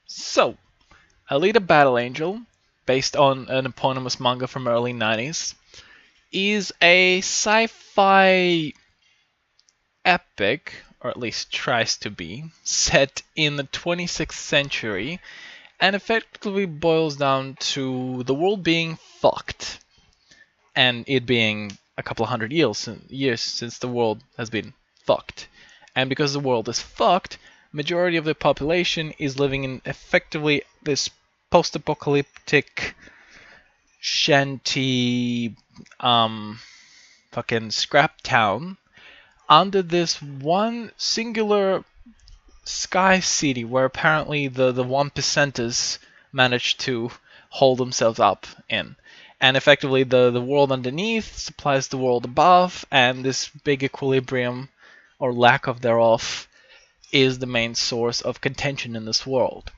So, Alita Battle Angel, based on an eponymous manga from early 90s, is a sci-fi epic, or at least tries to be, set in the 26th century and effectively boils down to the world being fucked and it being a couple of hundred years since the world has been fucked. And because the world is fucked, majority of the population is living in effectively this post-apocalyptic shanty fucking scrap town under this one singular sky city where apparently the 1%ers managed to hold themselves up in. And effectively the world underneath supplies the world above, and this big equilibrium or lack of thereof is the main source of contention in this world.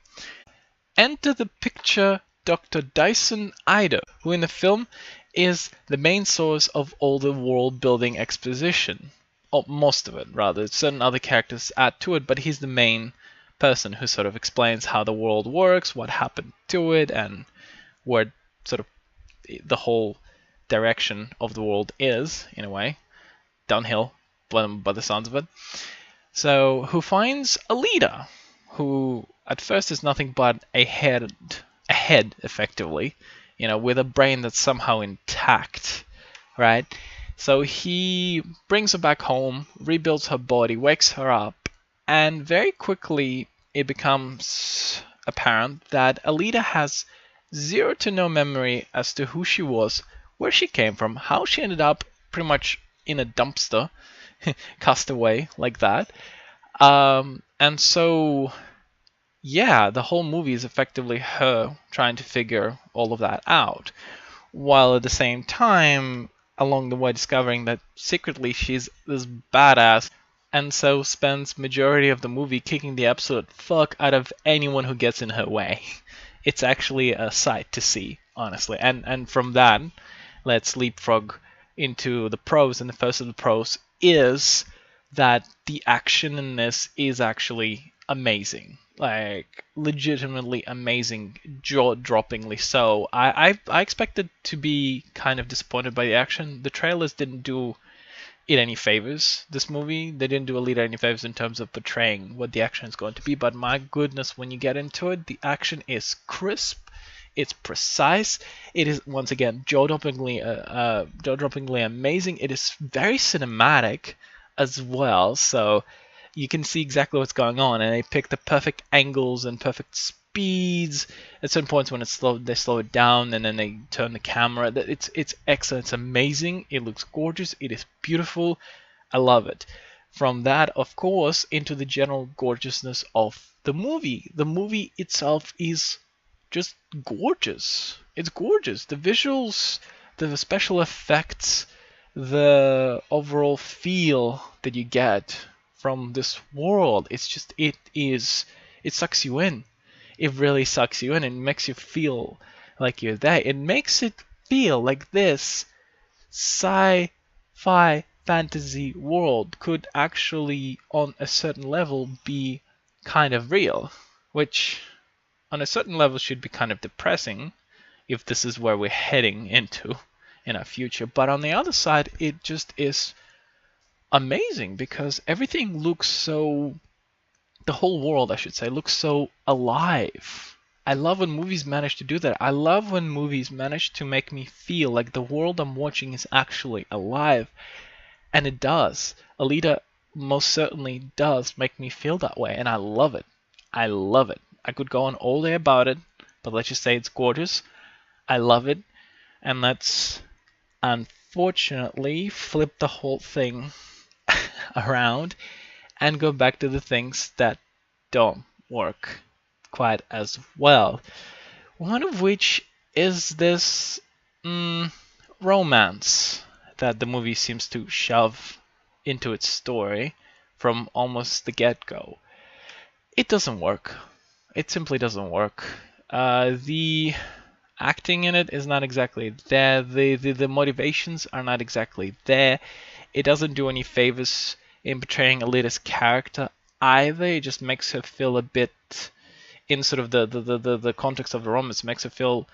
Enter the picture Dr. Dyson Ido, who in the film is the main source of all the world building exposition. Or most of it, rather. Certain other characters add to it, but he's the main person who sort of explains how the world works, what happened to it, and where sort of the whole direction of the world is, in a way. Downhill, by the sounds of it. So, who finds Alita, who at first is nothing but a head, effectively, with a brain that's somehow intact, right? So he brings her back home, rebuilds her body, wakes her up, and very quickly it becomes apparent that Alita has zero to no memory as to who she was, where she came from, how she ended up pretty much in a dumpster, cast away like that. And so, yeah, the whole movie is effectively her trying to figure all of that out, while at the same time, along the way discovering that secretly she's this badass, and so spends majority of the movie kicking the absolute fuck out of anyone who gets in her way. It's actually a sight to see, honestly. And from that, let's leapfrog into the pros, and the first of the pros is that the action in this is actually amazing. Like, legitimately amazing, jaw-droppingly so. I expected to be kind of disappointed by the action. The trailers didn't do it any favors, this movie. They didn't do Alita any favors in terms of portraying what the action is going to be, but my goodness, when you get into it, the action is crisp, it's precise, it is, once again, jaw-droppingly amazing. It is very cinematic as well, so you can see exactly what's going on, and they pick the perfect angles and perfect speeds. At certain points when they slow it down, and then they turn the camera. It's excellent. It's amazing. It looks gorgeous. It is beautiful. I love it. From that, of course, into the general gorgeousness of the movie. The movie itself is just gorgeous. It's gorgeous. The visuals, the special effects, the overall feel that you get from this world, it sucks you in. It really sucks you in and makes you feel like you're there. It makes it feel like this sci-fi fantasy world could actually, on a certain level, be kind of real, which on a certain level should be kind of depressing if this is where we're heading into in our future. But on the other side, it just is amazing because everything looks so, the whole world I should say, looks so alive. I love when movies manage to do that. I love when movies manage to make me feel like the world I'm watching is actually alive. And it does. Alita most certainly does make me feel that way, and I love it. I love it. I could go on all day about it, but let's just say it's gorgeous. I love it. And let's unfortunately flip the whole thing around and go back to the things that don't work quite as well. One of which is this romance that the movie seems to shove into its story from almost the get-go. It doesn't work. It simply doesn't work. The acting in it is not exactly there. The motivations are not exactly there. It doesn't do any favors in portraying Alita's character either. It just makes her feel a bit in sort of the context of the romance, makes it feel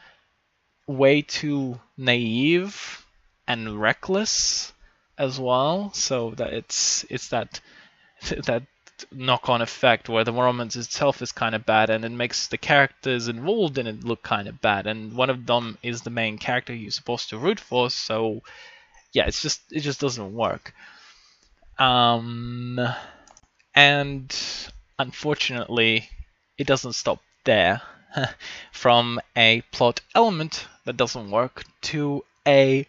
way too naive and reckless as well. So that it's that that knock-on effect where the romance itself is kind of bad, and it makes the characters involved in it look kind of bad. And one of them is the main character you're supposed to root for. So yeah, it just doesn't work. And unfortunately, it doesn't stop there. From a plot element that doesn't work to a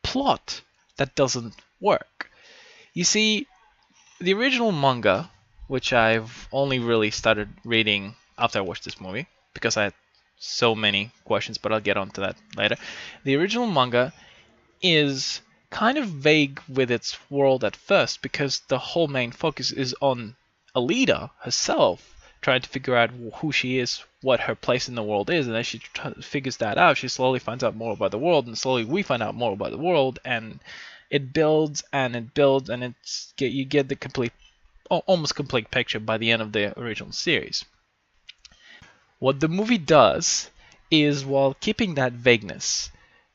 plot that doesn't work. You see, the original manga, which I've only really started reading after I watched this movie, because I had so many questions, but I'll get onto that later. The original manga is kind of vague with its world at first, because the whole main focus is on Alita herself, trying to figure out who she is, what her place in the world is, and as she figures that out, she slowly finds out more about the world, and slowly we find out more about the world, and it builds and it builds, and you get the complete, almost complete picture by the end of the original series. What the movie does is, while keeping that vagueness,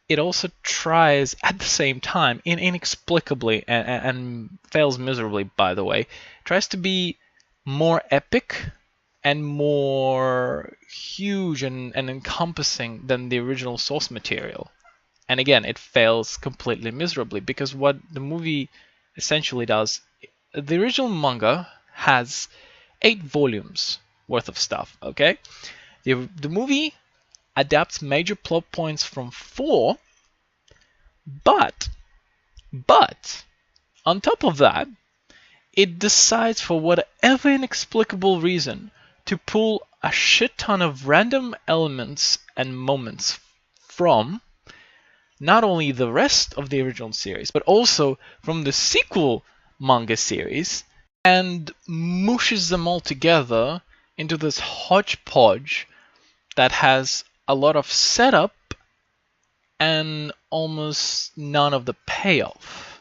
it also tries at the same time, inexplicably, and fails miserably, by the way, tries to be more epic and more huge and encompassing than the original source material. And again, it fails completely miserably, because what the movie essentially does, the original manga has 8 volumes worth of stuff, okay? The movie adapts major plot points from 4, but on top of that, it decides, for whatever inexplicable reason, to pull a shit ton of random elements and moments from not only the rest of the original series, but also from the sequel manga series, and mushes them all together into this hodgepodge that has a lot of setup and almost none of the payoff.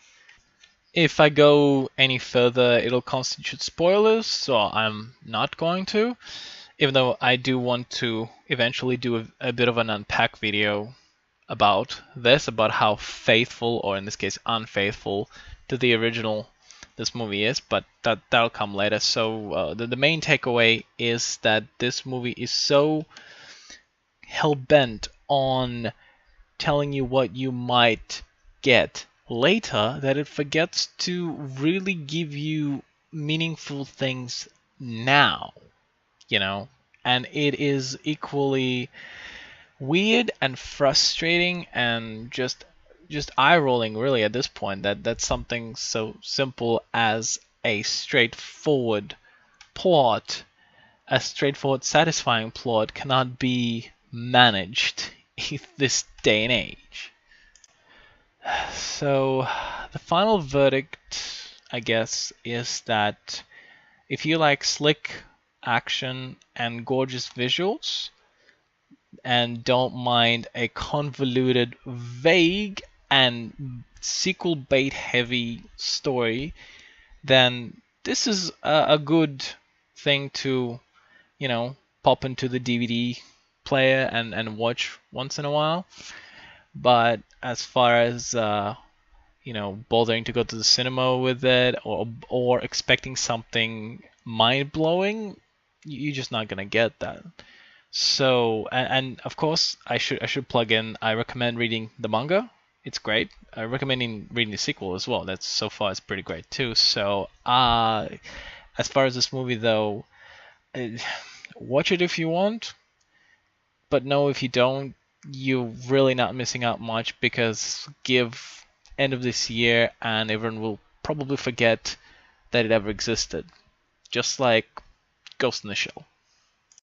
If I go any further, it'll constitute spoilers, so I'm not going to, even though I do want to eventually do a bit of an unpack video about this, about how faithful, or in this case unfaithful, to the original this movie is, but that'll come later. So the main takeaway is that this movie is so hell-bent on telling you what you might get later that it forgets to really give you meaningful things now, you know? And it is equally weird and frustrating and just eye-rolling, really, at this point, that something so simple as a straightforward plot, a straightforward, satisfying plot, cannot be managed in this day and age. So the final verdict, I guess, is that if you like slick action and gorgeous visuals and don't mind a convoluted, vague, and sequel bait heavy story, then this is a good thing to, pop into the DVD player and watch once in a while. But as far as bothering to go to the cinema with it, or expecting something mind-blowing, you're just not gonna get that. So, and of course, I should plug in, I recommend reading the manga. It's great. I recommend reading the sequel as well. That's, so far, it's pretty great too. So, as far as this movie though, watch it if you want, but no, if you don't, you're really not missing out much, because give end of this year and everyone will probably forget that it ever existed. Just like Ghost in the Shell.